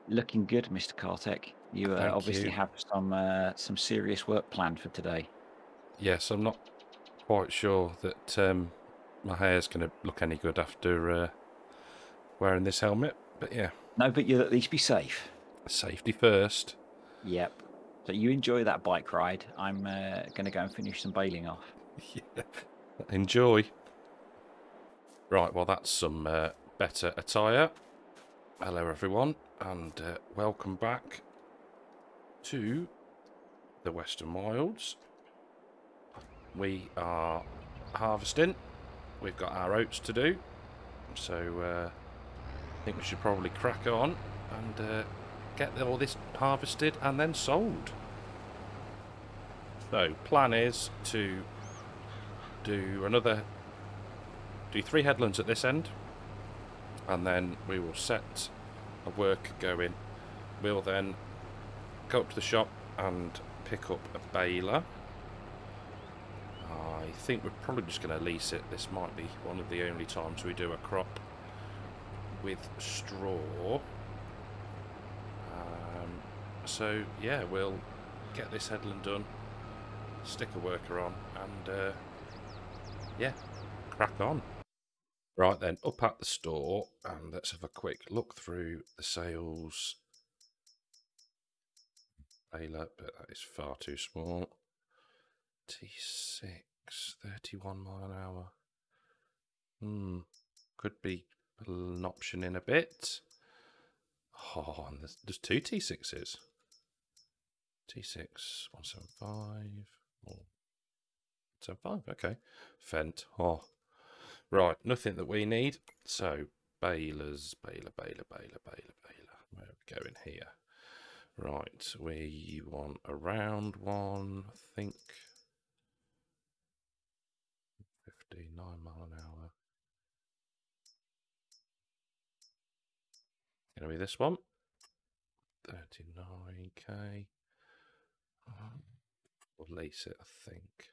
Looking good, Mr. Cartech. You Thank obviously you. have some serious work planned for today. Yes, I'm not quite sure that my hair's going to look any good after wearing this helmet, but yeah, No, but you'll at least be safe. safety first. Yep. So you enjoy that bike ride. I'm going to go and finish some baling off. Yeah. Enjoy. Right, well, that's some better attire. Hello, everyone, and welcome back to the Western Wilds. We are harvesting. We've got our oats to do, so I think we should probably crack on and get all this harvested and then sold. So, plan is to do 3 headlands at this end, and then we will set a worker going. We'll then go up to the shop and pick up a baler. I think we're probably just going to lease it. This might be one of the only times we do a crop with straw. So yeah, we'll get this headland done, stick a worker on, and yeah, crack on. Right then, up at the store, and let's have a quick look through the sales. Baler, but that is far too small. T6, 31 mile an hour. Could be an option in a bit. Oh, and there's 2 T6s. T6, 175. Oh, 175, okay. Fent. Oh. Right, nothing that we need. So, balers, baler. Where are we going here? Right, we want a round one, I think. 59 mile an hour. Gonna be this one. 39k. We'll lace it, I think.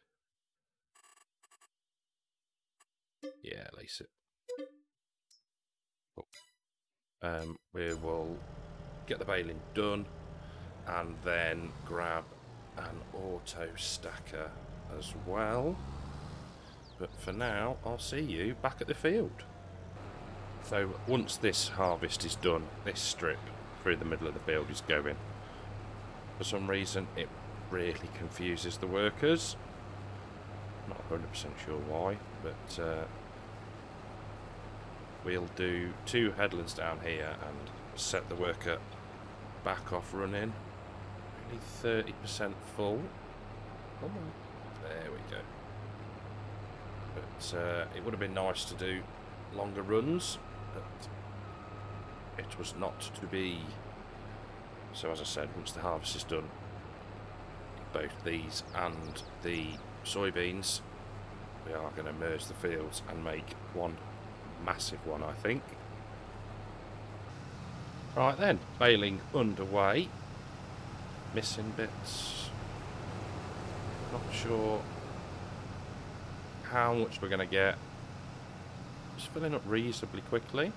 Yeah, lace it. Cool. We will get the baling done and then grab an auto stacker as well. But for now, I'll see you back at the field. So once this harvest is done, this strip through the middle of the field is going. For some reason, it really confuses the workers. Not 100% sure why, but we'll do 2 headlands down here and set the worker back off running. Only 30% full. Come on. There we go. But it would have been nice to do longer runs, but it was not to be. So as I said, once the harvest is done, both these and the soybeans, we are going to merge the fields and make one massive one, I think. Right then, baling underway. Missing bits. Not sure how much we're going to get. It's filling up reasonably quickly.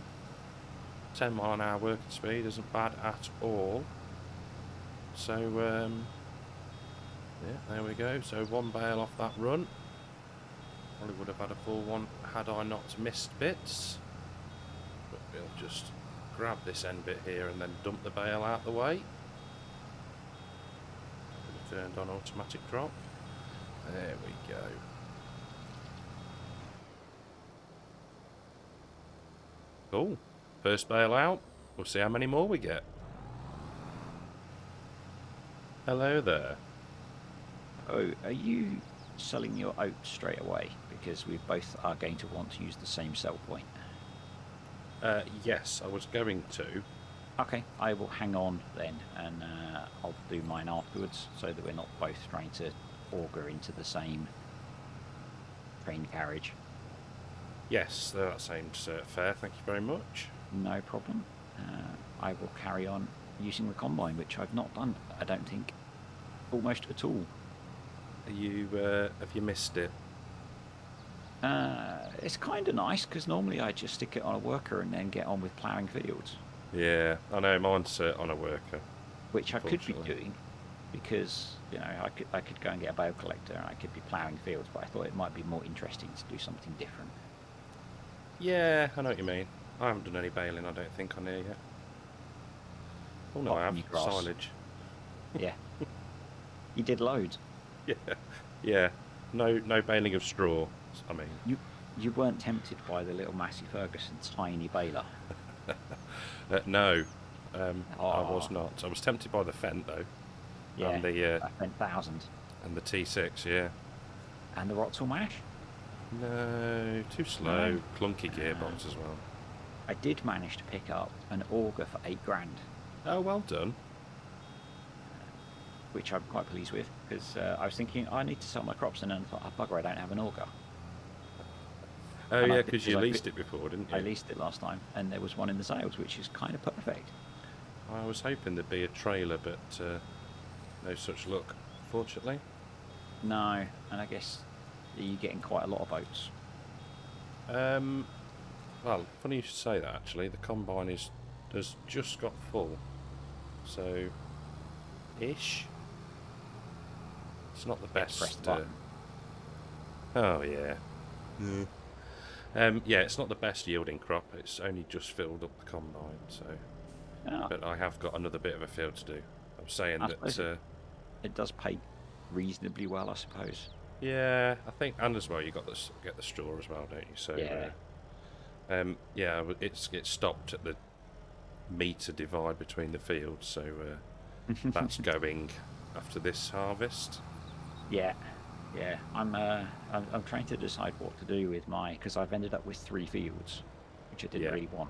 10 mile an hour working speed isn't bad at all. So yeah, there we go. So 1 bale off that run. Probably would have had a full one had I not missed bits. But we'll just grab this end bit here and then dump the bale out the way. Turned on automatic drop. There we go. Cool. First bale out. We'll see how many more we get. Hello there. Oh, are you selling your oats straight away? Because we both are going to want to use the same sell point. Yes, I was going to. Okay, I will hang on then, and I'll do mine afterwards, so that we're not both trying to auger into the same train carriage. Yes, that seems fair. Thank you very much. No problem. I will carry on using the combine, which I've not done, I don't think, almost at all. Are you have you missed it? It's kind of nice, because normally I just stick it on a worker and then get on with ploughing fields. Yeah, I know. Mine's on a worker. which I could be Unfortunately. doing because I could go and get a bale collector and I could be ploughing fields, but I thought it might be more interesting to do something different. Yeah, I know what you mean. I haven't done any baling, I don't think, on here yet. Oh no, Apart I from have. your grass. Silage. Yeah, you did loads. Yeah, yeah. No baling of straw. I mean, You weren't tempted by the little Massey Ferguson tiny baler. no, I was Oh, not. I was tempted by the Fent though, yeah, and the I spent thousands. T6. Yeah. And the Roxel Mash. No, too slow. Clunky gearbox as well. I did manage to pick up an auger for 8 grand, Oh, well done. which I'm quite pleased with because I was thinking I need to sell my crops, and then I thought, oh, bugger, I don't have an auger. Oh And yeah, because you I leased it before, didn't you? I leased it last time, and there was one in the sales, which is kind of perfect. I was hoping there'd be a trailer, but no such luck, fortunately. No, and I guess you're getting quite a lot of oats. Well, funny you should say that. Actually, the combine has just got full, so ish. It's not the Press best. the button. Oh yeah. Yeah, it's not the best yielding crop. It's only just filled up the combine, so. Oh, But I have got another bit of a field to do. I'm saying I that. suppose it does pay reasonably well, I suppose. Yeah, I think, and as well, you got this get the straw as well, don't you? So. Yeah. Yeah, it's stopped at the metre divide between the fields, so that's going after this harvest. Yeah, yeah. I'm trying to decide what to do with because I've ended up with 3 fields, which I didn't really want.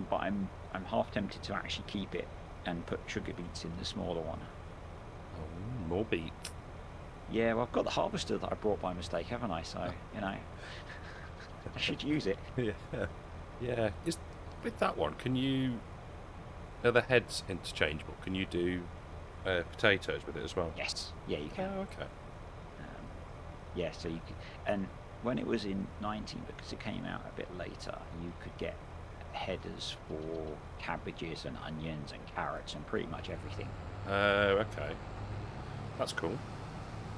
But I'm half tempted to actually keep it and put sugar beets in the smaller one. Oh, more beet. Yeah, well, I've got the harvester that I brought by mistake, haven't I? So I should use it. Yeah, yeah. With that one, are the heads interchangeable? Can you do potatoes with it as well? Yes. Yeah, you can. Oh, okay. Yeah, so you could, and when it was in 19, because it came out a bit later, you could get headers for cabbages and onions and carrots and pretty much everything. Okay. That's cool.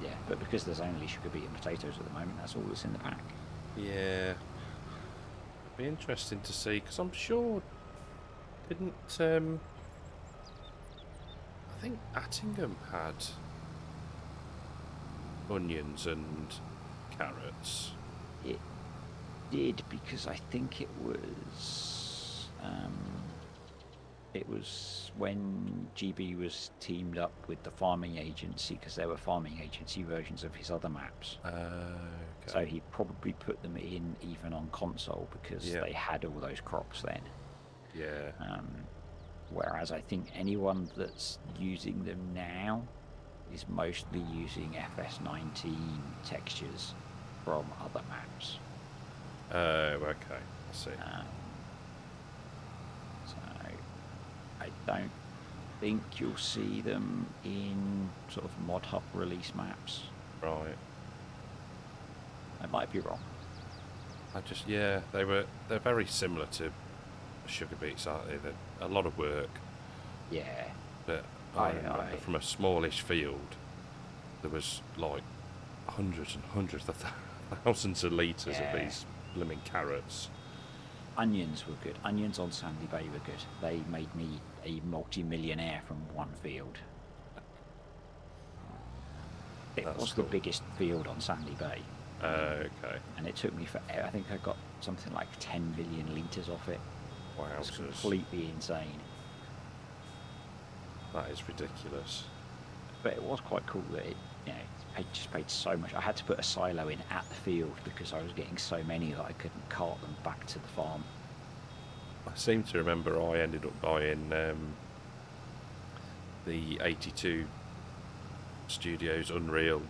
Yeah, but because there's only sugar beet and potatoes at the moment, that's all that's in the pack. Yeah. It'd be interesting to see, because I'm sure, didn't, I think Attingham had onions and carrots. It did, because I think it was when GB was teamed up with the farming agency, because there were farming agency versions of his other maps. Okay. So he probably put them in even on console because they had all those crops then. Yeah. Whereas I think anyone that's using them now is mostly using FS19 textures from other maps. Oh, okay. I see. So I don't think you'll see them in sort of Mod Hub release maps. Right. I might be wrong. They're very similar to sugar beets, aren't they? They're a lot of work. Yeah. But I remember from a smallish field, there was like hundreds and hundreds of thousands of litres of these blooming carrots. Onions were good. Onions on Sandy Bay were good. They made me a multi-millionaire from one field. It was the biggest field on Sandy Bay. Okay. And it took me forever. I think I got something like 10 million litres off it. Wow. It's completely insane. That is ridiculous. But it was quite cool that I just paid so much. I had to put a silo in at the field because I was getting so many that I couldn't cart them back to the farm. I seem to remember I ended up buying the 82 Studios Unreal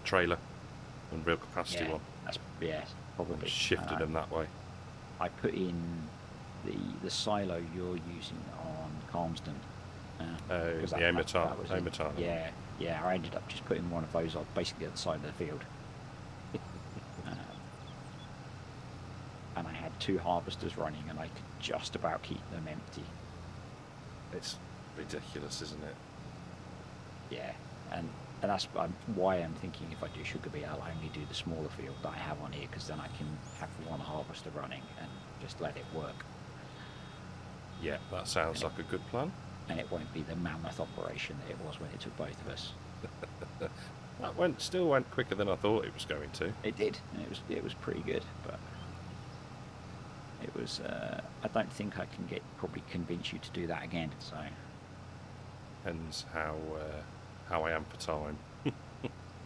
trailer, Unreal capacity one. Probably. Shifted them that way. I put in the silo you're using on Calmsden. The Omatar. Yeah, I ended up just putting one of those on basically at the side of the field. and I had 2 harvesters running, and I could just about keep them empty. It's ridiculous, isn't it? Yeah, and that's why I'm thinking if I do sugar beet, I'll only do the smaller field that I have on here, because then I can have 1 harvester running and just let it work. Yeah, that sounds like a good plan. And it won't be the mammoth operation that it was when it took both of us. That still went quicker than I thought it was going to. It did, and it was pretty good, but it was. I don't think I can probably convince you to do that again. So Depends how I am for time.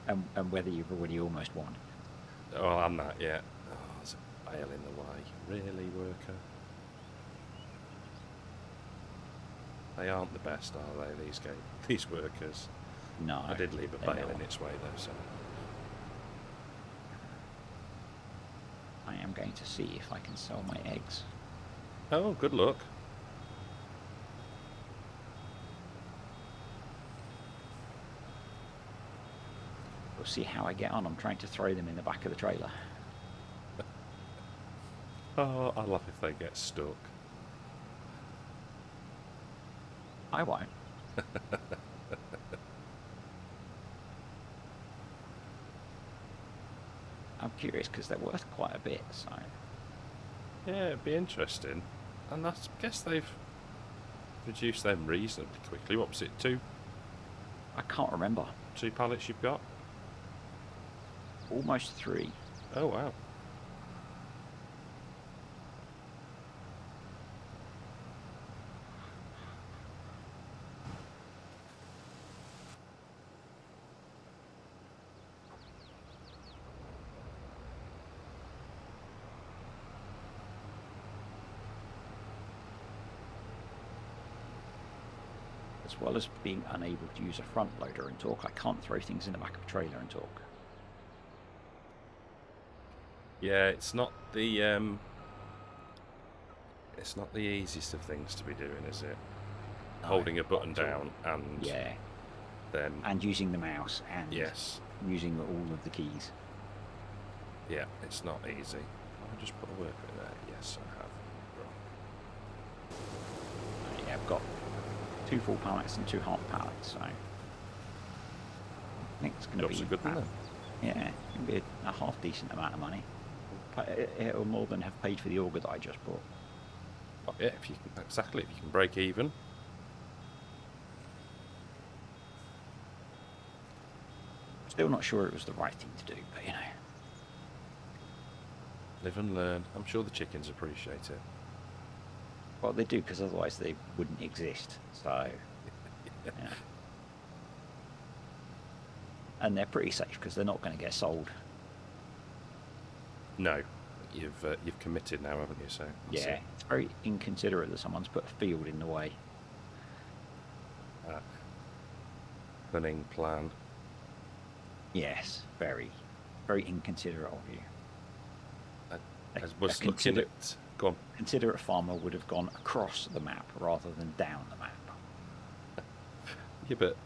and whether you've already almost won. Oh, I'm not yet. Oh, there's a bale in the way. Really, worker? They aren't the best, are they? These workers. No, I did leave a bale in its way though, so. I am going to see if I can sell my eggs. Oh, good luck. We'll see how I get on. I'm trying to throw them in the back of the trailer. Oh, I love if they get stuck. I won't. I'm curious because they're worth quite a bit, so. Yeah, it'd be interesting. And I guess they've reduced them reasonably quickly. What was it, 2 I can't remember. pallets you've got? Almost 3. Oh, wow. As well as being unable to use a front loader and talk, I can't throw things in the back of a trailer and talk. Yeah, it's not the easiest of things to be doing, is it? No, Holding a button down and yeah, then and using the mouse and yes, using all of the keys. yeah, it's not easy. I'll just put a worker in there. Yes, I have. Yeah, I've got 2 full pallets and 2 half pallets, so I think it's going to be a good one then. Yeah, it's going to be a half decent amount of money. It'll more than have paid for the auger that I just bought. Oh, yeah, if you can break even. Still not sure it was the right thing to do, but you know. Live and learn. I'm sure the chickens appreciate it. Well, they do, because otherwise they wouldn't exist. So, yeah. And they're pretty safe because they're not going to get sold. No, you've committed now, haven't you? So Yeah, it's very inconsiderate that someone's put a field in the way. Cunning plan. Yes, very, very inconsiderate of you. I was looking at. Go on. Considerate farmer would have gone across the map rather than down the map. Yeah, but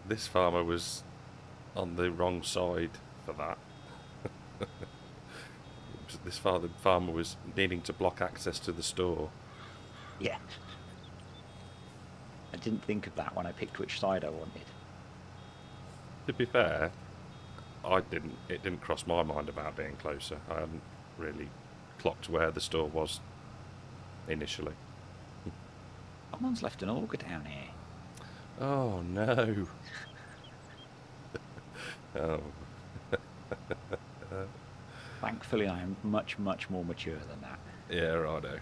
this farmer was on the wrong side for that. This farmer was needing to block access to the store. Yeah. I didn't think of that when I picked which side I wanted. To be fair, it didn't cross my mind about being closer. I hadn't really clocked where the store was initially. Someone's left an auger down here. Oh no. Oh. Thankfully, I am much, much more mature than that. Yeah, righto.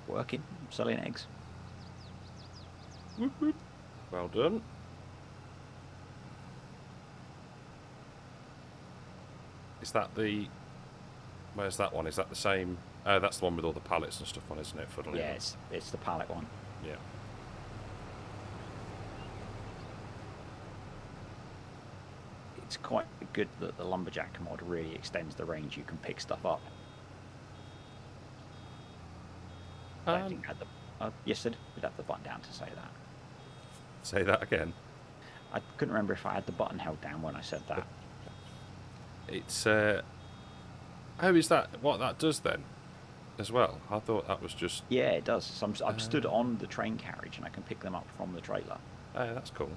Working, selling eggs. Whoop, whoop. Well done. Is that where's that one? Is that the same? Oh, that's the one with all the pallets and stuff on, isn't it? Fuddling Yeah, on. it's the pallet one. Yeah. It's quite good that the lumberjack mod really extends the range you can pick stuff up. I don't think I had the. Yes, I did have the button down to say that. Say that again. I couldn't remember if I had the button held down when I said that. It's oh, is that what that does then, as well? I thought that was just. Yeah, it does. So I'm stood on the train carriage and I can pick them up from the trailer. Oh, that's cool.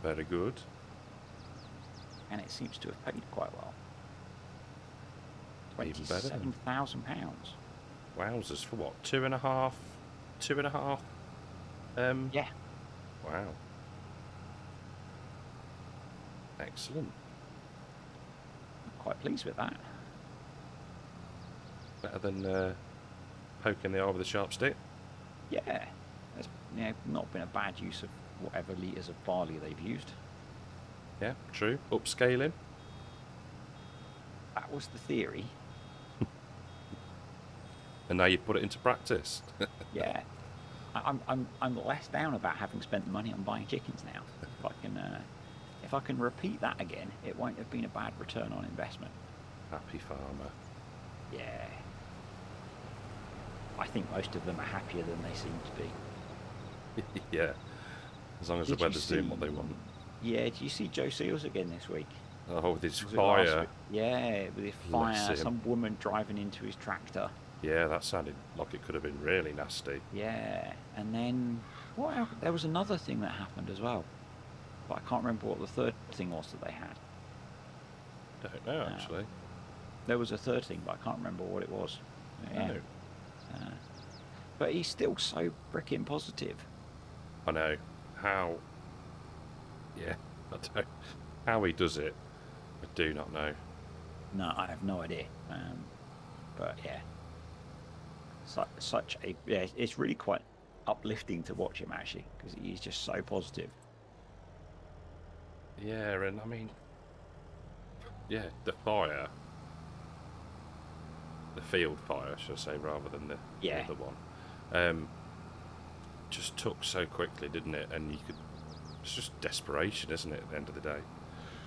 Very good. And it seems to have paid quite well. Even better. £27,000. Wowzers, for what? 2.5? 2.5? Yeah. Wow. Excellent. I'm quite pleased with that. Better than poking the eye with a sharp stick. Yeah. It's not been a bad use of whatever litres of barley they've used. Yeah, true. Upscaling. That was the theory. And now you put it into practice. Yeah. I'm less down about having spent the money on buying chickens now. If I can repeat that again, it won't have been a bad return on investment. Happy farmer. Yeah. I think most of them are happier than they seem to be. Yeah. As long as the weather's doing what they want. Yeah, did you see Joe Seals again this week? Oh, with his Was it fire. last week? Yeah, with his Bless fire, him. some woman driving into his tractor. Yeah, that sounded like it could have been really nasty. Yeah, and then there was another thing that happened as well, but I can't remember what the third thing was that they had. Don't know, actually. There was a third thing, but I can't remember what it was. Yeah. No. But he's still so freaking positive. I know. How... Yeah, I don't... How he does it, I do not know. No, I have no idea. But yeah, such a it's really quite uplifting to watch him actually, because he's just so positive. Yeah, and I mean, yeah, the fire, the field fire, should I say, rather than the other one, just took so quickly, didn't it? And you could, it's just desperation, isn't it? At the end of the day.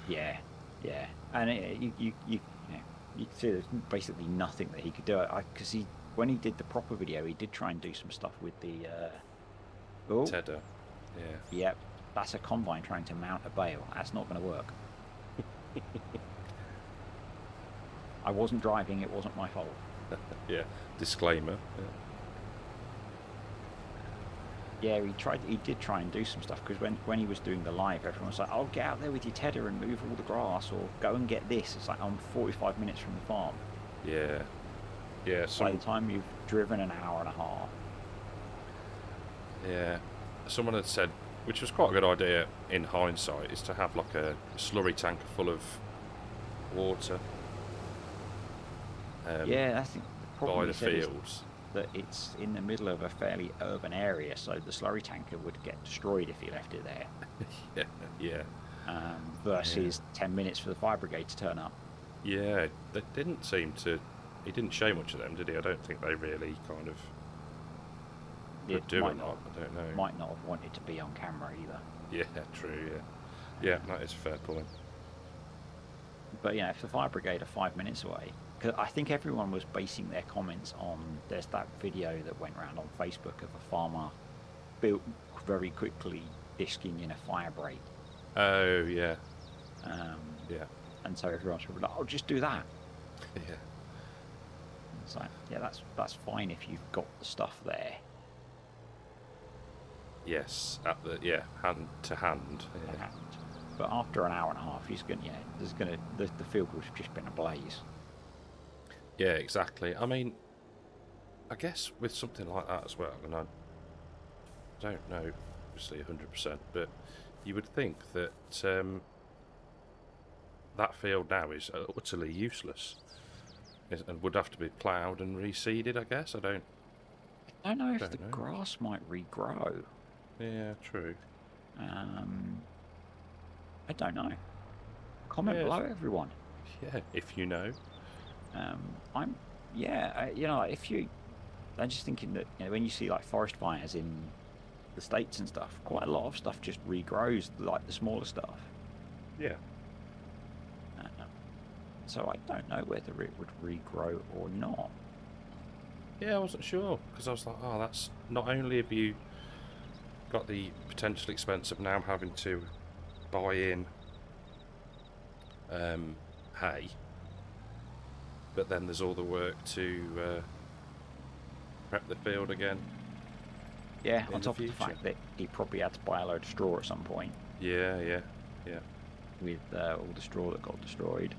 Yeah, yeah, and you could see there's basically nothing that he could do. Because when he did the proper video, he did try and do some stuff with the Tedder. Yeah. Yep, that's a combine trying to mount a bale. That's not going to work. I wasn't driving. It wasn't my fault. Yeah. Disclaimer. Yeah, he did try and do some stuff, because when he was doing the live, everyone was like, "Oh, get out there with your tedder and move all the grass, or go and get this." It's like, I'm 45 minutes from the farm. Yeah. Yeah. By the time you've driven an hour and a half. Yeah. Someone had said, which was quite a good idea in hindsight, is to have like a slurry tanker full of water. Yeah, that's the problem. By the fields. That it's in the middle of a fairly urban area, so the slurry tanker would get destroyed if you left it there. Yeah. Versus 10 minutes for the fire brigade to turn up. Yeah, they didn't seem to. He didn't show much of them, did he? I don't think they really kind of would do it. I don't know. Might not have wanted to be on camera either. Yeah, true. Yeah, that is a fair point. But yeah, if the fire brigade are 5 minutes away, because I think everyone was basing their comments on, there's that video that went around on Facebook of a farmer built very quickly disking in a fire break. Oh yeah. Yeah. And so everyone's like, "Oh, just do that." Yeah. It's like, yeah, that's fine if you've got the stuff there. Yes, hand to hand. Yeah. But after an hour and a half, the field would have just been ablaze. Yeah, exactly. I mean, I guess with something like that as well, and I don't know, obviously 100%, but you would think that that field now is utterly useless, and would have to be ploughed and reseeded. I guess I don't know if the grass might regrow. Yeah, true. I don't know. Comment below, everyone. Yeah, if you know. I'm just thinking that when you see like forest fires in the States and stuff, quite a lot of stuff just regrows, like the smaller stuff. Yeah. so I don't know whether it would regrow or not. Yeah, I wasn't sure, because I was like, oh, that's... Not only have you got the potential expense of now having to buy in hay, but then there's all the work to prep the field again. Yeah, on top of the fact that he probably had to buy a load of straw at some point. Yeah. With all the straw that got destroyed.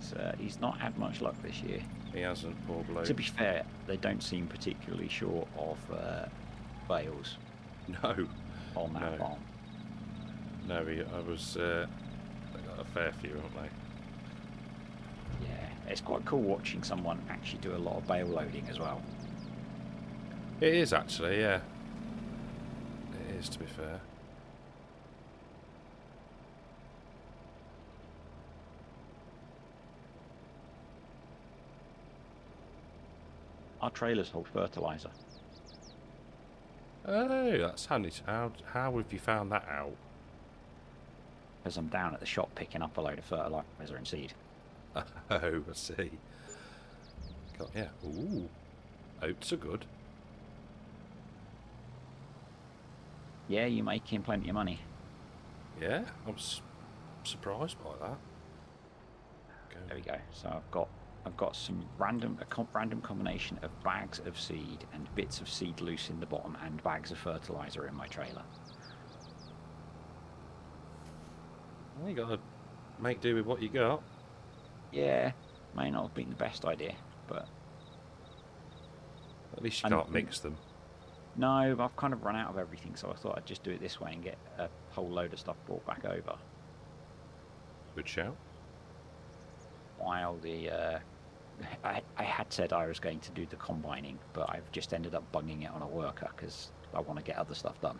So he's not had much luck this year. He hasn't, poor bloke. To be fair, they don't seem particularly short of bales. No. On that farm. No, they got a fair few, haven't they? Yeah, it's quite cool watching someone actually do a lot of bale loading as well. It is actually, yeah. It is, to be fair. Our trailers hold fertiliser. Oh, that's handy. How have you found that out? Because I'm down at the shop picking up a load of fertiliser and seed. Oh, I see. God, yeah. Ooh. Oats are good. Yeah, you're making plenty of money. Yeah, I was surprised by that. There we go. So I've got some random combination of bags of seed and bits of seed loose in the bottom and bags of fertiliser in my trailer. Well, you got to make do with what you got. Yeah, may not have been the best idea, but at least you can't mix them. No, I've kind of run out of everything, so I thought I'd just do it this way and get a whole load of stuff brought back over. Good shout. While the I had said I was going to do the combining, but I've just ended up bunging it on a worker because I want to get other stuff done.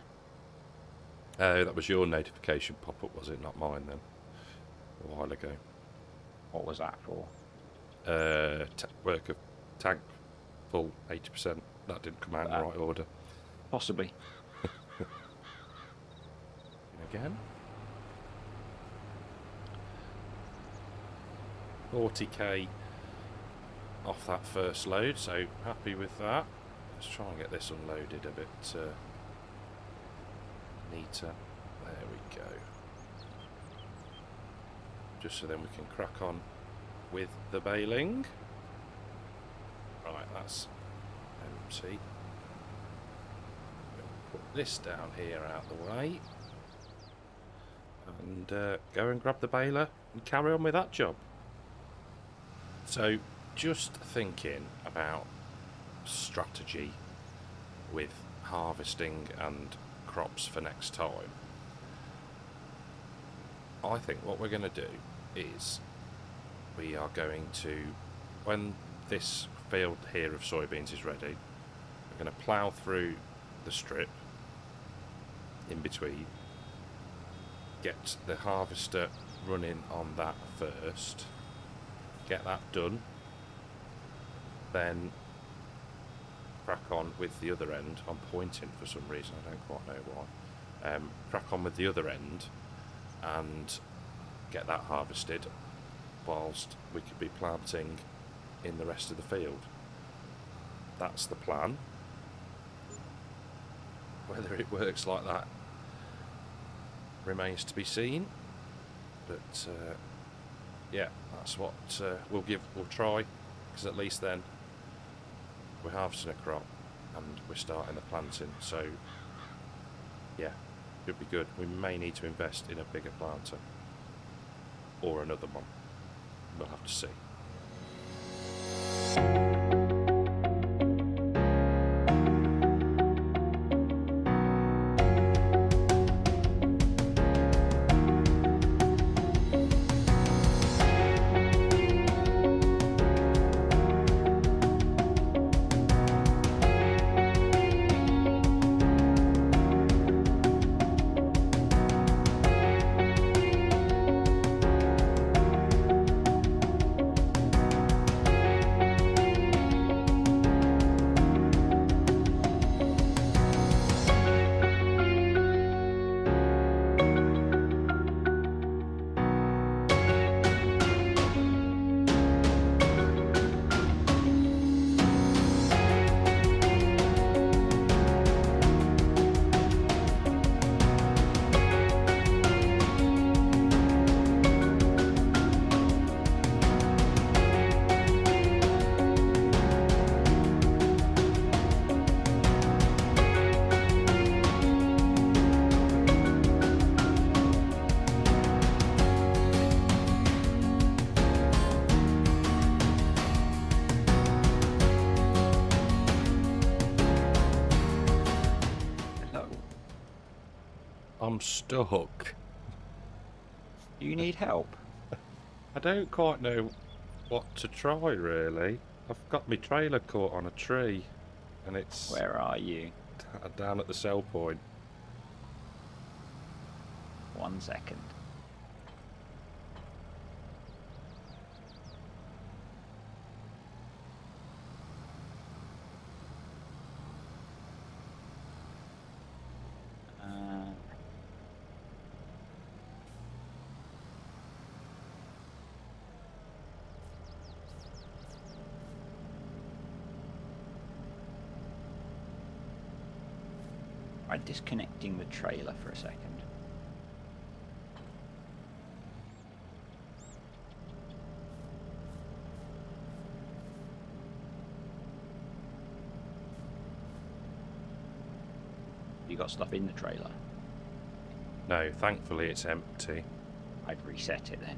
Oh, that was your notification pop-up, was it? Not mine, then. A while ago. What was that for? Worker tank full 80%. That didn't come out in the right order. Possibly. Again. 40k off that first load, so happy with that. Let's try and get this unloaded a bit neater. There we go. Just so then we can crack on with the baling. Right, that's empty. We'll put this down here out the way and go and grab the baler and carry on with that job. So just thinking about strategy with harvesting and crops for next time, I think what we're going to do is we are going to, when this field here of soybeans is ready, we're going to plough through the strip in between, get the harvester running on that first, get that done, then crack on with the other end. I'm pointing for some reason, I don't quite know why. Crack on with the other end and get that harvested whilst we could be planting in the rest of the field. That's the plan. Whether it works like that remains to be seen, but yeah, that's what we'll try, because at least then we're harvesting a crop and we're starting the planting, so yeah, should be good. We may need to invest in a bigger planter or another one, we'll have to see. I'm stuck. Do you need help? I don't quite know what to try, really. I've got my trailer caught on a tree, and it's Where are you? down at the sell point. 1 second. Try disconnecting the trailer for a second. You got stuff in the trailer? No, thankfully it's empty. I'd reset it then.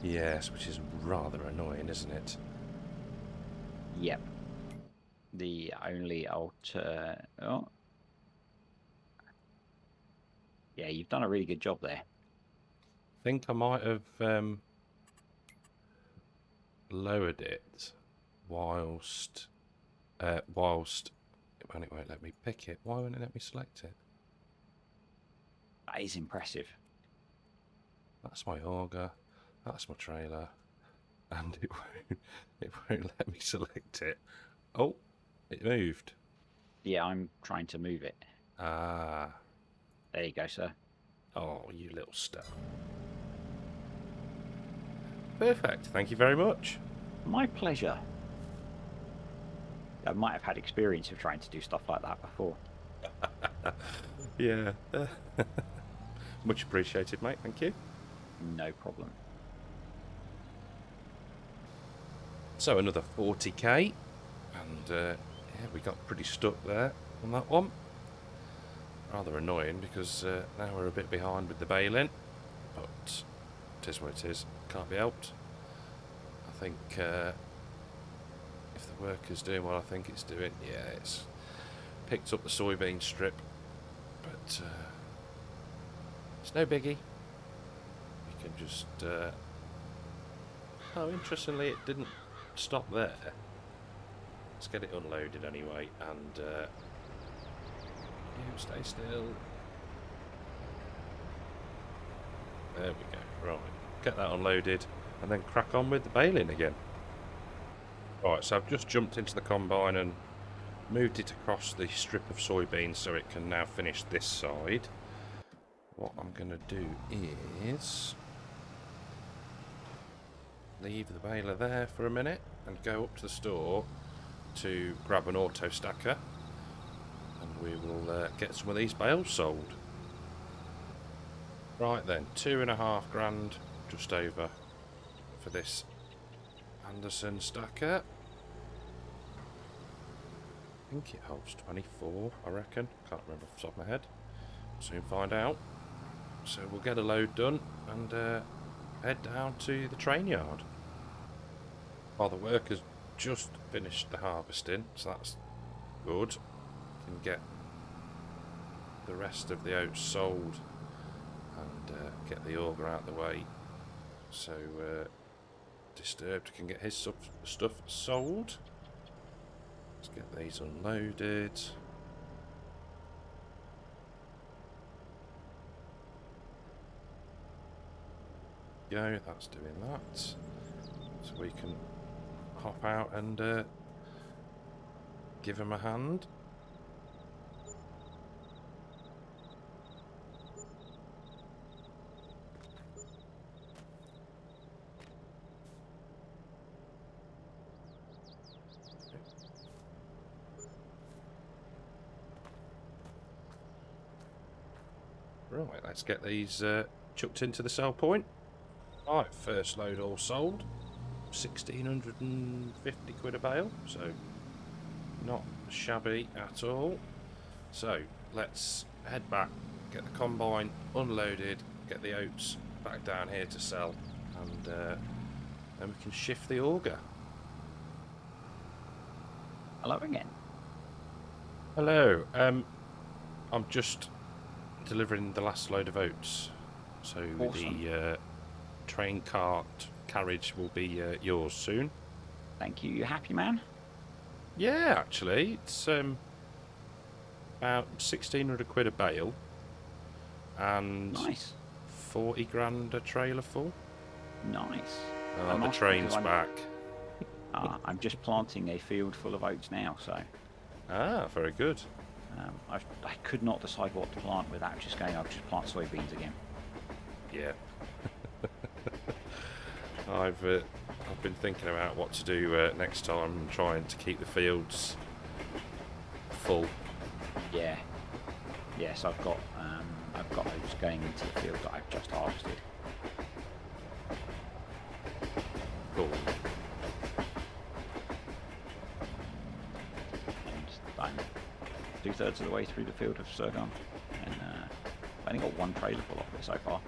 Yes, which is rather annoying, isn't it? Yep. The only alter... Oh. Yeah, you've done a really good job there. I think I might have lowered it whilst when it won't let me pick it. Why won't it let me select it? That is impressive. That's my auger, that's my trailer, and it won't let me select it. Oh, it moved. Yeah, I'm trying to move it. Ah. There you go, sir. Oh, you little star. Perfect, thank you very much. My pleasure. I might have had experience of trying to do stuff like that before. Yeah. Much appreciated, mate, thank you. No problem. So another 40k, and yeah, we got pretty stuck there on that one. Rather annoying because now we're a bit behind with the baling, but it is what it is, can't be helped. I think if the worker's doing what I think it's doing, yeah, it's picked up the soybean strip, but it's no biggie. We can just oh, interestingly it didn't stop there. Let's get it unloaded anyway, and you stay still. There we go. Right, get that unloaded and then crack on with the baling again. Right, so I've just jumped into the combine and moved it across the strip of soybeans so it can now finish this side. What I'm going to do is leave the baler there for a minute and go up to the store to grab an auto stacker, and we will get some of these bales sold. Right then, £2.5 grand just over for this Anderson stacker. I think it holds 24, I reckon. Can't remember off the top of my head. Soon find out. So we'll get a load done and head down to the train yard. While the workers just finished the harvesting, so that's good. Can get the rest of the oats sold and get the auger out of the way, so Disturbed can get his stuff sold. Let's get these unloaded. Go, that's doing that. So we can hop out and give him a hand. Right, let's get these chucked into the sell point. Right, first load all sold. 1,650 quid a bale, so not shabby at all. So let's head back, get the combine unloaded, get the oats back down here to sell, and then we can shift the auger. Hello again. Hello. I'm just delivering the last load of oats. So Awesome. the train cart carriage will be yours soon. Thank you. You happy, man? Yeah, actually, it's about 1,600 quid a bale and Nice. 40 grand a trailer full. Nice. Oh, the train's back. I'm just planting a field full of oats now, so Ah, very good. I could not decide what to plant without just going, I'll just plant soybeans again. Yeah. I've been thinking about what to do next time and trying to keep the fields full. Yeah. Yes, I've got oats going into the field that I've just harvested. Cool. And I'm 2/3 of the way through the field of sorghum, and I've only got one trailer full of it so far.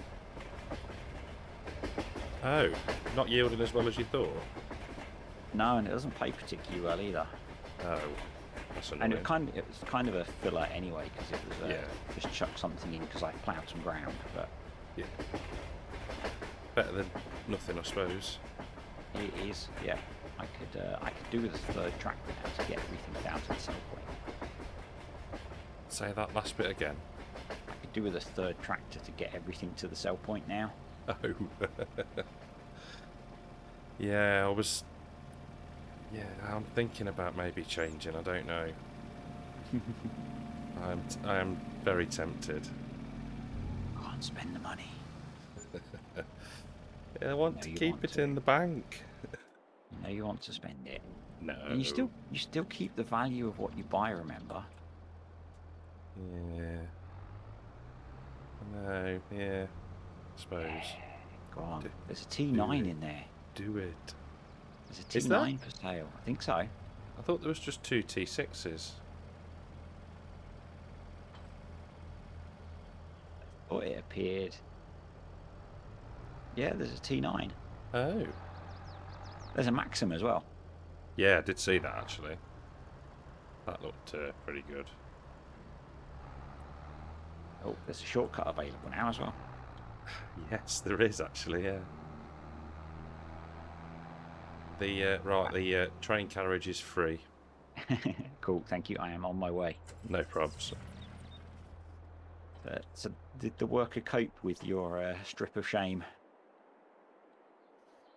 Oh, not yielding as well as you thought? No, and it doesn't pay particularly well either. Oh, that's annoying. And it was kind of a filler anyway, because it was just chuck something in because I ploughed some ground. But yeah. Better than nothing, I suppose. it is, yeah. I could do with a third tractor now to get everything down to the sell point. Say that last bit again. I could do with a third tractor to get everything to the sell point now. Oh. Yeah, I'm thinking about maybe changing. I don't know. I am very tempted. Can't spend the money. I want to keep it in the bank. You know you want to spend it. No. And you still keep the value of what you buy, remember? Yeah. No, yeah. I suppose. Go on. There's a T9 in there. Do it. There's a T9 for sale. I think so. I thought there was just 2 T6s. Thought it appeared. Yeah, there's a T9. Oh. There's a Maxim as well. Yeah, I did see that actually. That looked pretty good. Oh, there's a shortcut available now as well. Yes, there is actually, yeah. The train carriage is free. Cool, thank you. I am on my way. No probs. So did the worker cope with your strip of shame?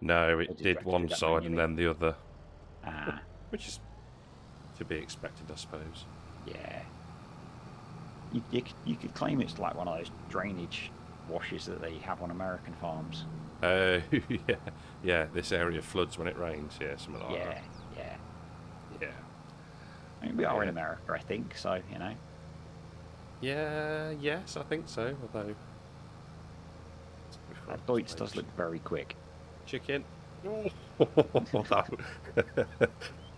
No, Or it did you did have to one do that side and manually? then the other, Ah, which is to be expected, I suppose. yeah. You could claim it's like one of those drainage washes that they have on American farms. Oh, yeah, yeah. This area floods when it rains. Yeah, something like that. Yeah. Yeah. I mean, we are in America, I think, so, you know. Yeah. Yes, I think so. Although That Deutz does look very quick. chicken.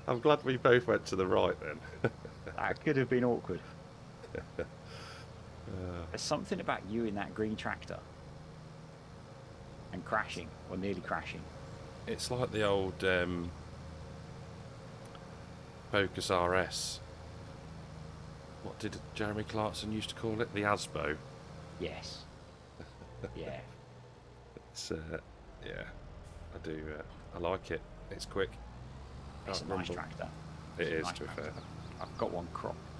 I'm glad we both went to the right then. That could have been awkward. There's something about you in that green tractor. And crashing, or nearly crashing. It's like the old Focus RS. What did Jeremy Clarkson used to call it? The Asbo. Yes. Yeah. It's yeah, I do. I like it. It's quick. It's a Can't nice rumble. tractor. It It's a is, nice to be fair. tractor. I've got one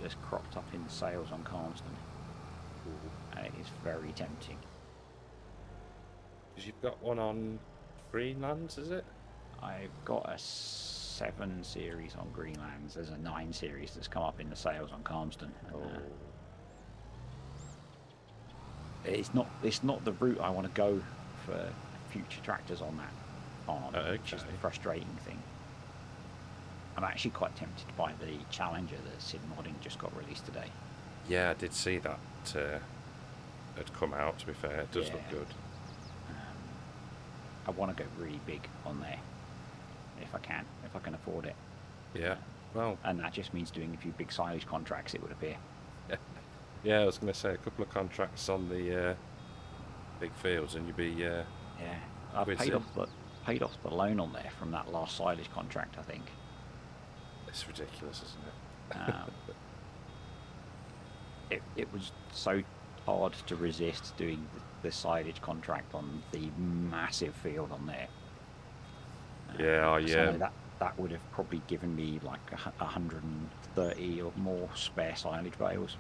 just cropped up in sales on Carlston. And it is very tempting. Because you've got one on Greenlands, is it? I've got a 7 series on Greenlands. There's a 9 series that's come up in the sales on Carmston. And, it's not the route I want to go for future tractors on that farm, which is the frustrating thing. I'm actually quite tempted by the Challenger that Sid Modding just got released today. Yeah, I did see that had come out, to be fair. It does look good. I want to go really big on there if I can afford it. Yeah, well... And that just means doing a few big silage contracts, it would appear. Yeah, I was going to say a couple of contracts on the big fields and you'd be... yeah, I've paid off the loan on there from that last silage contract, I think. It's ridiculous, isn't it? It was so hard to resist doing the silage contract on the massive field on there. Yeah, Because I know that would have probably given me like 130 or more spare silage bales.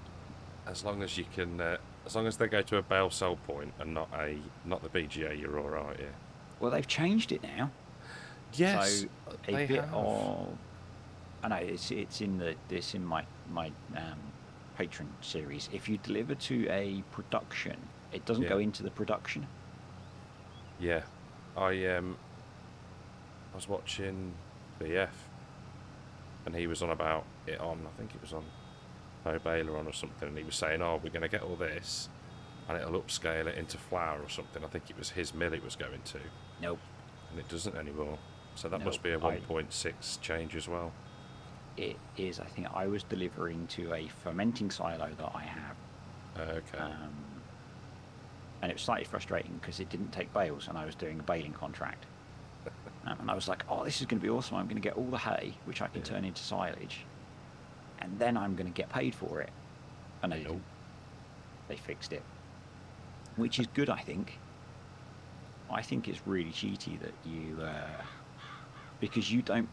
as long as you can, as long as they go to a bale sell point and not the BGA, you're all right. Yeah. Well, they've changed it now. Yes, So a they bit have. of, I know it's in my patron series. If you deliver to a production, it doesn't Yeah. go into the production. Yeah, I was watching BF, and he was on about it on. I think it was on No Baler on or something, and he was saying, "Oh, we're going to get all this, and it'll upscale it into flour or something." I think it was his mill it was going to, Nope. and it doesn't anymore. So that Nope. must be a 1.6 change as well. It is. I think I was delivering to a fermenting silo that I have. Okay. And it was slightly frustrating because it didn't take bales, and I was doing a baling contract. And I was like, "Oh, this is going to be awesome! I'm going to get all the hay, which I can turn into silage, and then I'm going to get paid for it." And they didn't. They fixed it, which is good, I think. I think it's really cheaty that you, because you don't,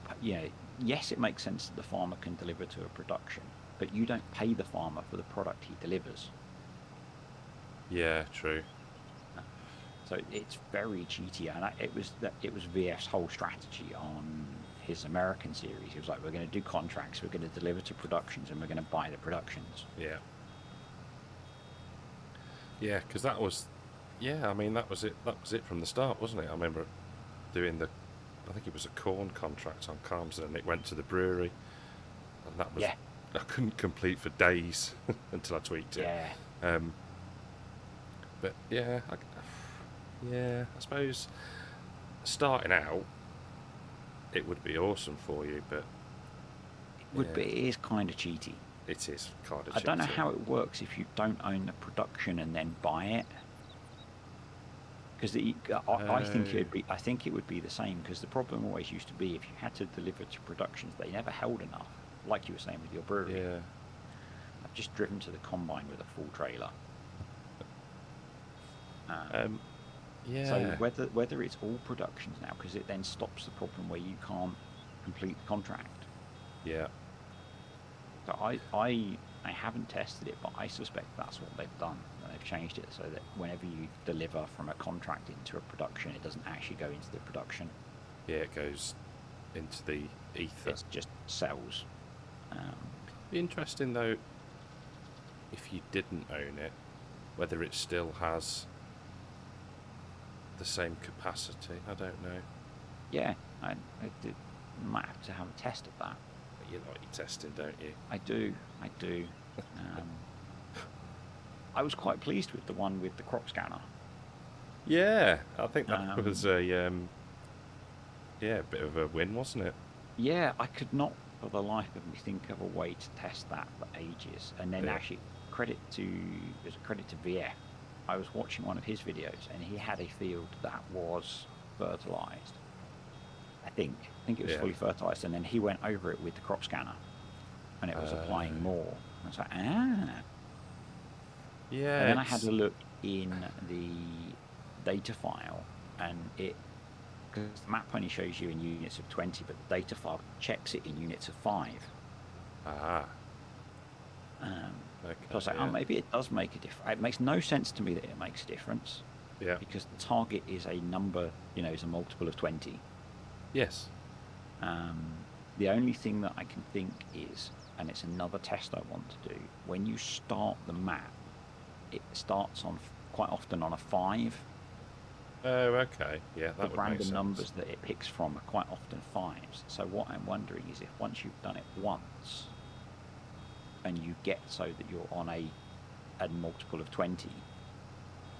yes, it makes sense that the farmer can deliver to a production, but you don't pay the farmer for the product he delivers. Yeah, true. So it's very cheaty, and it was VF's whole strategy on his American series. He was like, "We're going to do contracts, we're going to deliver to productions, and we're going to buy the productions." Yeah. Yeah, because that was, I mean, that was it. That was it from the start, wasn't it? I remember doing I think it was a corn contract on Carmsden, and it went to the brewery, and that was, I couldn't complete for days until I tweaked it. Yeah. But yeah, I suppose starting out, it would be awesome for you, but It would be. It is kind of cheaty. it is kind of. I don't know how it works if you don't own the production and then buy it. Because I think it would be the same. Because the problem always used to be if you had to deliver to productions, they never held enough. Like you were saying with your brewery. Yeah. I've just driven to the combine with a full trailer. Yeah. So whether it's all productions now, because it then stops the problem where you can't complete the contract. Yeah. So I haven't tested it, but I suspect that's what they've done. They've changed it so that whenever you deliver from a contract into a production, it doesn't actually go into the production. Yeah, it goes into the ether. It's just cells. Be interesting though, if you didn't own it, whether it still has the same capacity. I don't know. Yeah, I might have to have a test of that. But you like your testing, don't you? I do. I was quite pleased with the one with the crop scanner. Yeah, I think that was a bit of a win, wasn't it? Yeah, I could not for the life of me think of a way to test that for ages. And then actually credit to VF. I was watching one of his videos and he had a field that was fertilized. I think it was fully fertilized, and then he went over it with the crop scanner and it was applying more. I was like, Yeah. And then I had a look in the data file, and because the map only shows you in units of 20, but the data file checks it in units of 5. Okay, so I was like, maybe it does make a difference. It makes no sense to me that it makes a difference. Yeah. Because the target is a number, is a multiple of 20. Yes. The only thing that I can think is, and it's another test I want to do, when you start the map, it starts on quite often on a 5. Oh, okay. Yeah, that would make sense. The random numbers that it picks from are quite often 5s. So what I'm wondering is if once you've done it once, and you get so that you're on a multiple of 20,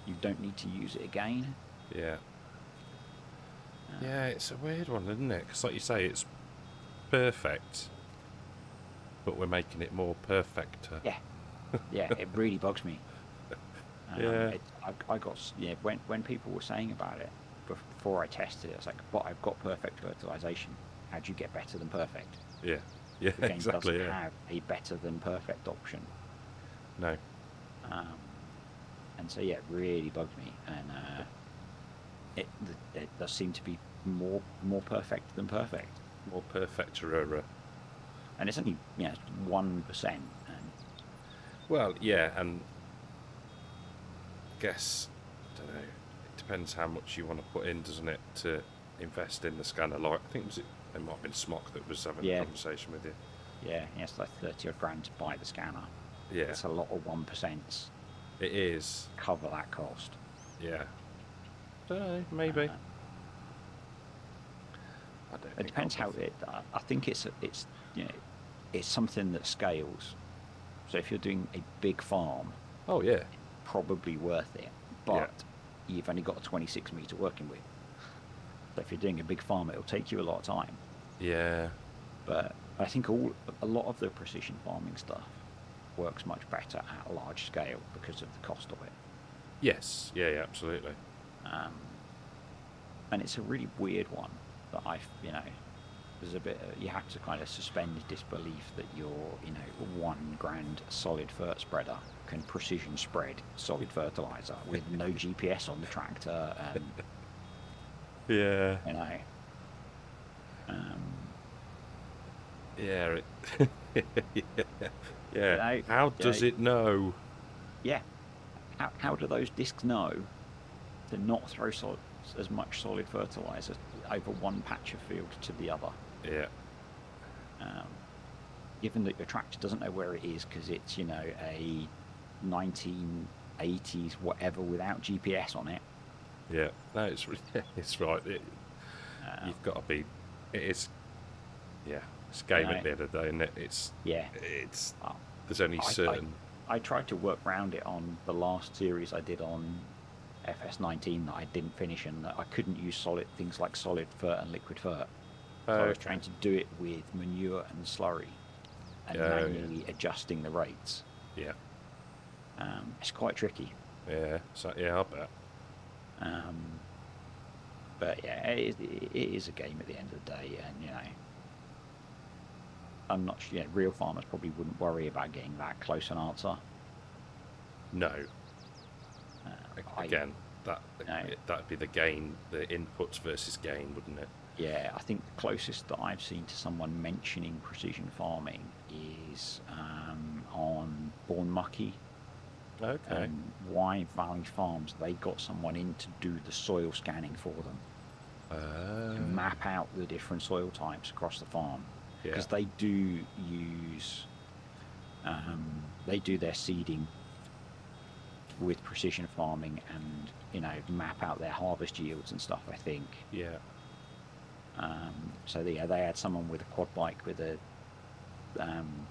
you don't need to use it again. Yeah. Yeah, it's a weird one, isn't it? Because like you say, it's perfect, but we're making it more perfecter. Yeah, it really bugs me. Yeah. I got when people were saying about it before I tested it, I was like, but I've got perfect fertilization. How do you get better than perfect? Yeah, The game exactly. doesn't have a better than perfect option. No. And so yeah, it really bugged me, and it it does seem to be more perfect than perfect, More perfect error. and it's only 1%, and Well, yeah, and I guess, I don't know, it depends how much you want to put in, doesn't it, to invest in the scanner. Like, I think it might have been Smock that was having the yeah, conversation with you. yeah, it's like 30 odd grand to buy the scanner. Yeah, It's a lot of 1% it is. cover that cost. Yeah. Don't know, maybe. Uh, I don't it think I'll depends how bother. it. I think it's you know it's something that scales. So if you're doing a big farm, Oh, yeah. probably worth it, Yeah. but you've only got a 26 meter working with. So if you're doing a big farm, it'll take you a lot of time. Yeah. But I think a lot of the precision farming stuff works much better at a large scale because of the cost of it. Yes. Yeah, yeah, absolutely. Um, and it's a really weird one that there's a bit you have to kind of suspend disbelief that your 1 grand solid fert spreader can precision spread solid fertilizer with no GPS on the tractor, and Yeah. you know um, Yeah. Yeah. you Yeah. know How you know does it know? yeah, how do those discs know to not throw as much solid fertilizer over one patch of field to the other, Yeah. um, given that your tractor doesn't know where it is because it's a 1980s whatever without GPS on it. Yeah. No, it's it's right. um, You've got to be. It is. Yeah. It's a you game know at the end of the day, isn't it? It's. yeah, It's. uh, There's only I, I certain. I tried to work around it on the last series I did on FS19 that I didn't finish, and that I couldn't use solid things like solid fert and liquid fert. So I was Okay. trying to do it with manure and slurry and Oh yeah. manually adjusting the rates. Yeah. It's quite tricky. Yeah. So yeah, I'll bet. Um, but yeah, it is a game at the end of the day, and I'm not sure. Real farmers probably wouldn't worry about getting that close an answer. No. I, Again, that that'd be the gain, the inputs versus gain, wouldn't it? yeah, I think the closest that I've seen to someone mentioning precision farming is on Bournemouth Okay. and Wye Valley Farms. They got someone in to do the soil scanning for them to Uh, map out the different soil types across the farm, yeah. because they do use they do their seeding with precision farming, and map out their harvest yields and stuff, I think. Yeah. So they had someone with a quad bike um,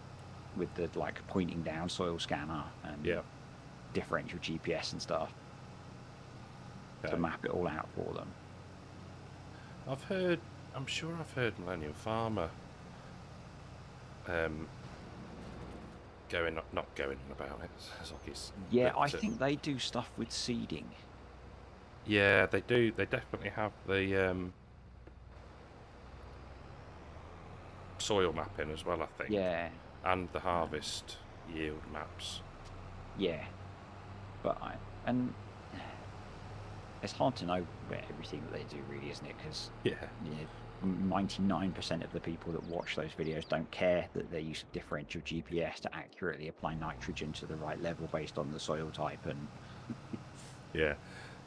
with the like pointing down soil scanner and Yeah. differential GPS and stuff to Okay. map it all out for them. I've heard. I'm sure I've heard Millennium Farmer um, not going on about it. It's like he's. Yeah, But I think they do stuff with seeding. yeah, they do. They definitely have the soil mapping as well, I think, Yeah, and the um, harvest yield maps. yeah, but and it's hard to know where everything that they do really, isn't it? Because Yeah. 99% of the people that watch those videos don't care that they use differential GPS to accurately apply nitrogen to the right level based on the soil type, and Yeah.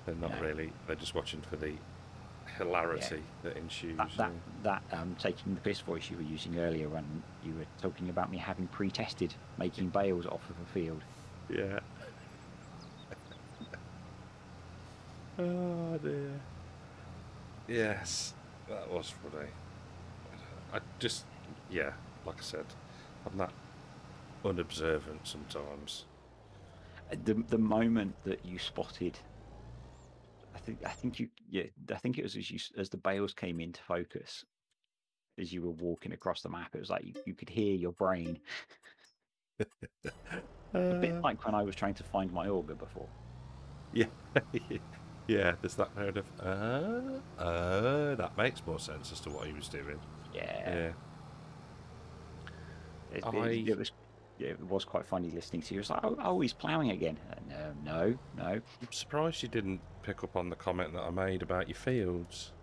They're you not know, really. They're just watching for the yeah, hilarity that that ensues. that that taking the piss voice you were using earlier when you were talking about me having pre-tested making bales off of a field. Yeah. Oh dear. Yes, that was funny. I just, yeah, like I said, I'm that unobservant sometimes. The moment that you spotted, I think you yeah I think it was as the bales came into focus as you were walking across the map. It was like you could hear your brain, a bit Uh, like when I was trying to find my auger before. yeah, yeah. There's that kind of that makes more sense as to what he was doing. Yeah, Yeah, it, I it, it was it was quite funny listening to you. It was like, oh, he's ploughing again. No. I'm surprised you didn't pick up on the comment that I made about your fields.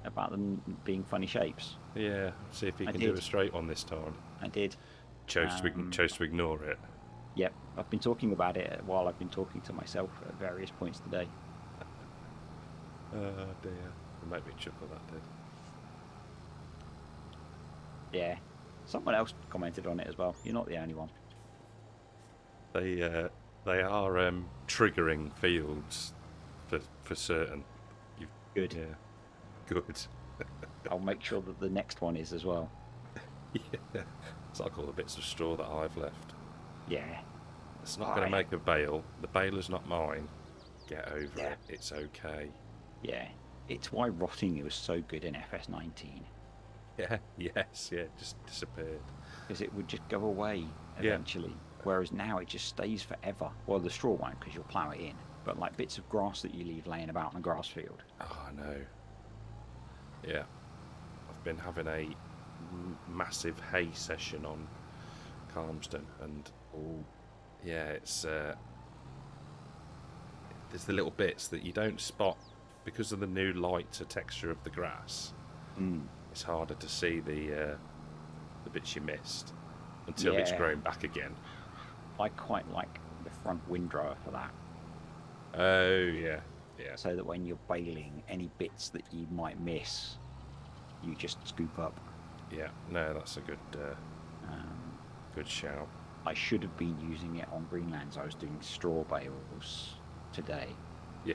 About them being funny shapes. Yeah, see if you I can do did. a straight one this time. I did. Chose to ignore it. Yep, I've been talking about it while I've been talking to myself at various points today. Oh dear. It made me chuckle, that did. Yeah. Someone else commented on it as well. You're not the only one. They are triggering fields for certain. Good. Yeah. Good. I'll make sure that the next one is as well. Yeah. It's like all the bits of straw that I've left. Yeah. It's not going to make a bale. The bale is not mine. Get over Yeah. it. It's okay. Yeah. It's why rotting was so good in FS19. Yeah. Yes. Yeah. It just disappeared. Because it would just go away eventually. Yeah. Whereas now it just stays forever. Well, the straw won't because you'll plough it in. But like bits of grass that you leave laying about in a grass field. Oh, no. Yeah. I've been having a massive hay session on Calmsden, and yeah, it's there's the little bits that you don't spot because of the new lighter texture of the grass. It's harder to see the bits you missed until it's grown back again. I quite like the front windrower for that. Oh yeah. So that when you're baling, any bits that you might miss, you just scoop up. Yeah, no, that's a good shout. I should have been using it on Greenlands. I was doing straw bales today. Yeah.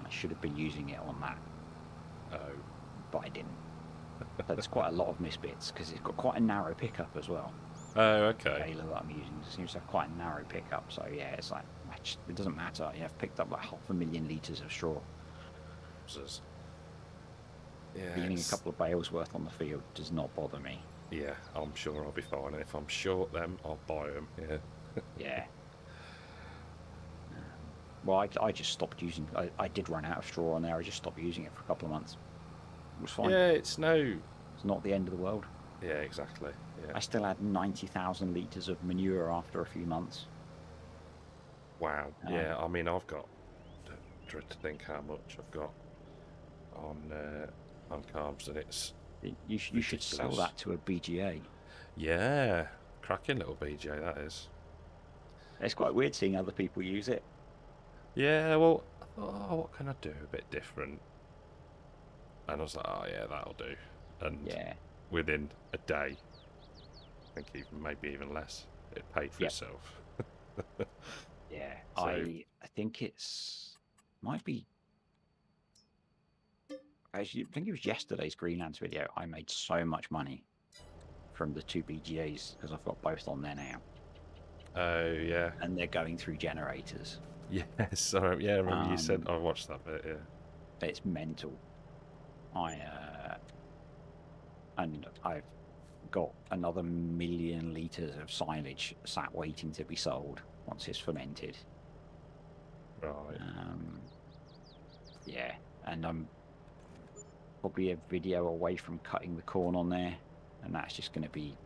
I should have been using it on that. Oh. But I didn't. There's quite a lot of misbits because it's got quite a narrow pickup as well. Oh, okay. The baler that I'm using seems to have quite a narrow pickup. So yeah, it's like, it doesn't matter. You have picked up like 500,000 litres of straw. Yeah, Leaving a couple of bales worth on the field does not bother me. Yeah, I'm sure I'll be fine. And if I'm short them, I'll buy them. Yeah. Yeah. Well, I just stopped using. I did run out of straw on there. I just stopped using it for a couple of months. It was fine. Yeah, it's not the end of the world. Yeah, exactly. Yeah. I still had 90,000 litres of manure after a few months. Wow. Yeah, I mean, I've got. Dread to think how much I've got on carbs, and it's. You should sell that to a BGA. Yeah, cracking little BGA that is. It's quite weird seeing other people use it. Yeah, well, I thought, oh, what can I do a bit different? And I was like, oh yeah, that'll do. And within a day, I think maybe even less, it paid for itself. Yeah, so, I think might be. I think it was yesterday's Greenlands video. I made so much money from the 2 BGAs because I've got both on there now. Oh yeah. And they're going through generators. Yes, sorry. Yeah, I remember you said I watched that bit. Yeah. It's mental. And I've got another 1,000,000 litres of silage sat waiting to be sold once it's fermented. Right. Yeah, and I'm probably a video away from cutting the corn on there, and that's just going to be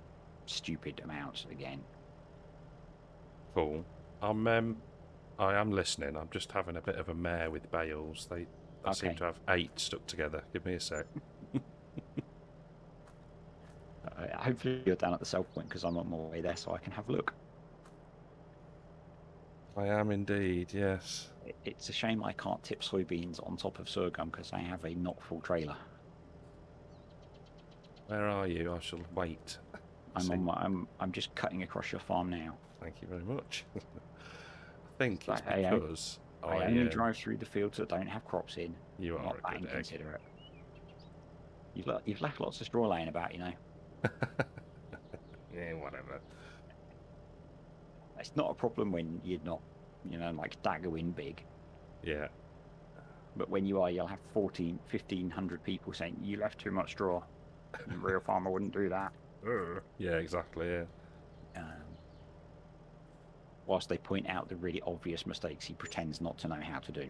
stupid amounts again. Cool. I am listening. I'm just having a bit of a mare with bales. They seem to have 8 stuck together. Give me a sec. Hopefully you're down at the sell point because I'm on my way there so I can have a look. I am indeed, yes. It's a shame I can't tip soybeans on top of sorghum because I have a not full trailer. Where are you? I shall wait. I'm just cutting across your farm now. Thank you very much. I think it's because I only drive through the fields that don't have crops in. You are not a good egg. Inconsiderate. You've left lots of straw laying about, you know. Yeah, whatever. It's not a problem when you're not, like dagger-win big. Yeah. But when you are, you'll have 1,500 people saying, you left too much straw. A real farmer wouldn't do that. Yeah, exactly, yeah. Whilst they point out the really obvious mistakes he pretends not to know how to do.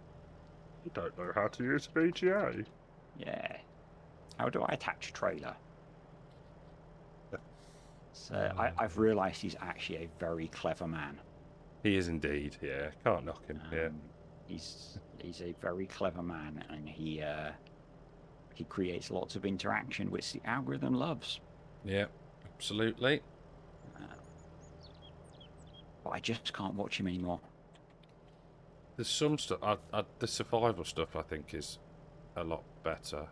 You don't know how to use a BGA? Yeah. How do I attach a trailer? So I've realised he's actually a very clever man. He is indeed. Yeah, can't knock him. Yeah. He's a very clever man, and he creates lots of interaction, which the algorithm loves. Yeah, absolutely. Uh, but I just can't watch him anymore. There's some stuff. The survival stuff I think is a lot better,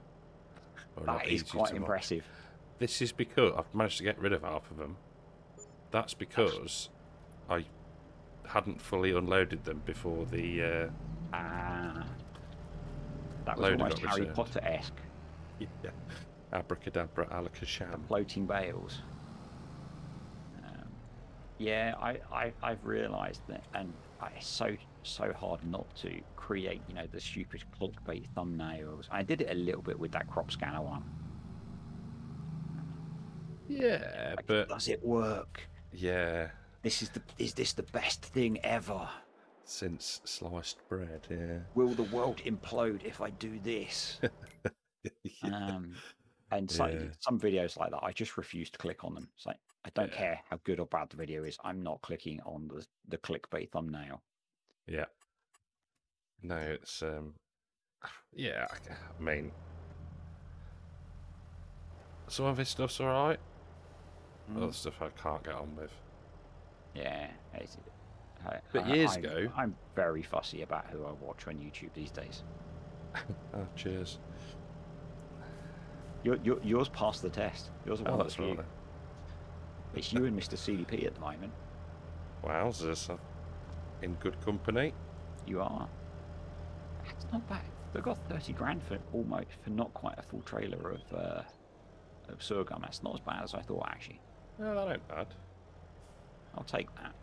or a lot That is easier quite to watch. impressive. This is because I've managed to get rid of half of them. That's because I hadn't fully unloaded them before the That was loader almost got Harry returned. Potter-esque. Yeah. Abracadabra, The alakasham. floating bales. Yeah, I've realised that, and it's so hard not to create, the stupid clickbait thumbnails. I did it a little bit with that crop scanner one. Yeah, Like, but does it work? yeah, Is this the best thing ever? since sliced bread, yeah. Will the world implode if I do this? Yeah. And so, Yeah. some videos like that, I just refuse to click on them. So I don't care how good or bad the video is. I'm not clicking on the clickbait thumbnail. Yeah. No, it's yeah. I mean, some of his stuff's all right. Other stuff I can't get on with. Yeah, But years ago, I'm very fussy about who I watch on YouTube these days. oh, cheers. Yours passed the test. Yours are one Oh, of that's the few. right. It's you and Mr. CDP at the moment. Wowzers, I'm in good company. You are. That's not bad. They got 30 grand for not quite a full trailer of sorghum. That's not as bad as I thought, actually. No, that ain't bad. I'll take that.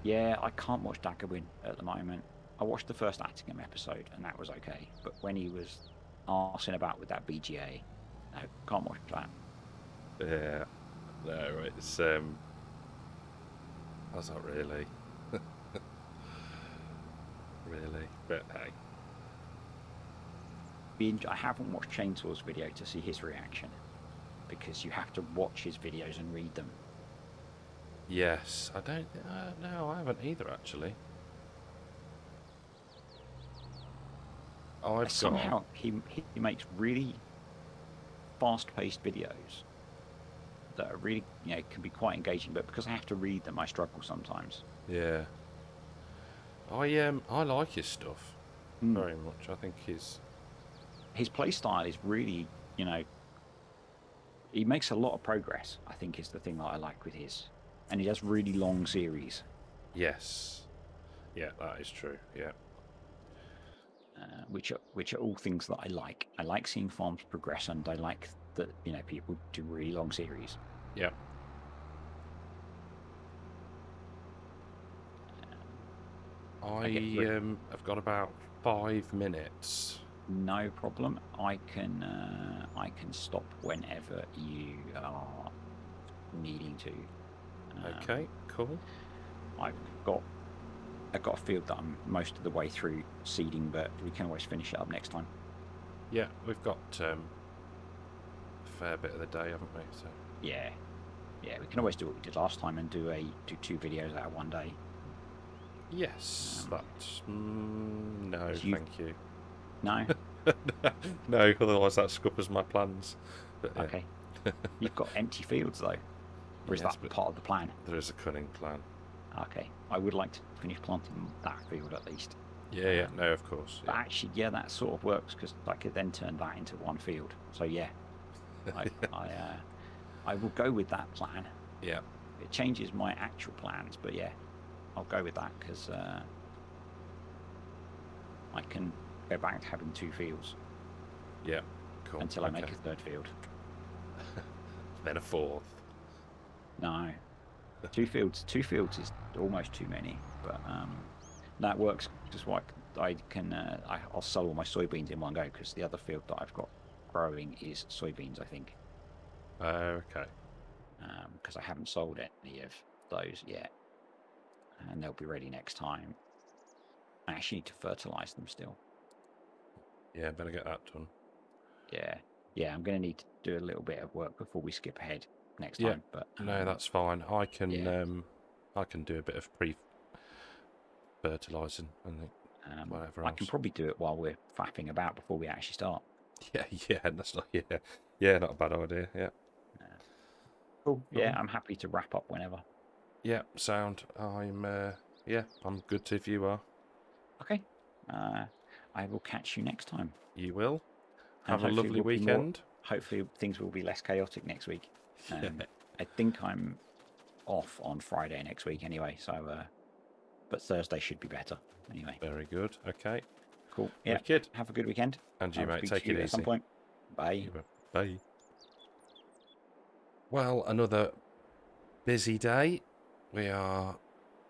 Yeah, I can't watch Daggerwin at the moment. I watched the first Attingham episode and that was okay, but when he was arsing about with that BGA, no, can't watch that. Yeah. No, it's that's not really. Really, but hey. I haven't watched Chainsaw's video to see his reaction because you have to watch his videos and read them. Yes, I don't. No, I haven't either. Actually, Somehow he makes really fast-paced videos that are really can be quite engaging, but because I have to read them, I struggle sometimes. Yeah. I like his stuff very much. I think his play style is really, he makes a lot of progress, I think, is the thing that I like with his. And he does really long series. Yes. Yeah, that is true. Yeah. Which are all things that I like. I like seeing farms progress, and I like that people do really long series. Yeah. I've got about 5 minutes. No problem. I can stop whenever you are needing to. Okay, cool. I've got a field that I'm most of the way through seeding, but we can always finish it up next time. Yeah, we've got a fair bit of the day, haven't we? So yeah, we can always do what we did last time and do 2 videos out of one day. Yes, that's no, thank you. No. No, otherwise that scuppers my plans. But, yeah. Okay. You've got empty fields though, or is that part of the plan? There is a cunning plan. Okay, I would like to finish planting that field at least. Yeah, no, of course. But actually, yeah, that sort of works because I could then turn that into one field. So yeah, I will go with that plan. Yeah. It changes my actual plans, but yeah, I'll go with that because I can go back to having 2 fields. Yeah, cool. Until I make a 3rd field. Then a 4th. No, 2 fields. 2 fields is almost too many, but that works. Just what I can. I'll sell all my soybeans in one go because the other field that I've got growing is soybeans, I think. Okay. Because I haven't sold any of those yet, and they'll be ready next time. I actually need to fertilize them still. Yeah, better get that done. Yeah, yeah, I'm going to need to do a little bit of work before we skip ahead next Yeah, time. But no, that's fine. yeah, I can do a bit of pre-fertilising and whatever I can else. probably do it while we're faffing about before we actually start. Yeah, yeah, that's not yeah, not a bad idea. Yeah, Uh, cool. Yeah, cool. I'm happy to wrap up whenever. Yeah, sound. Yeah, I'm good if you are. Okay. Uh, I will catch you next time, You will. and Have a hopefully lovely we'll be more. weekend. Hopefully things will be less chaotic next week. Yeah, I think I'm off on Friday next week anyway, so but Thursday should be better anyway. very good. Okay, Cool. Yeah. wicked. Have a good weekend. And you, I'll mate, speak take to it you at some easy. point. Bye. You will. Bye. Well, another busy day. We are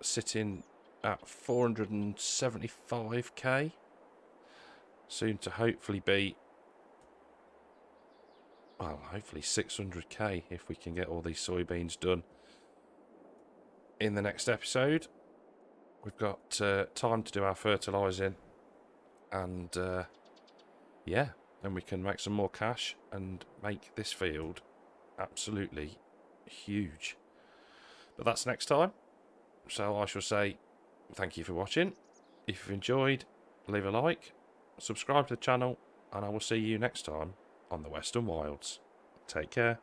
sitting at 475k. Soon to hopefully be, well, hopefully 600k if we can get all these soybeans done in the next episode. We've got time to do our fertilising, and yeah, then we can make some more cash and make this field absolutely huge. But that's next time. So I shall say thank you for watching. If you've enjoyed, leave a like, subscribe to the channel, and I will see you next time on the Western Wilds. Take care.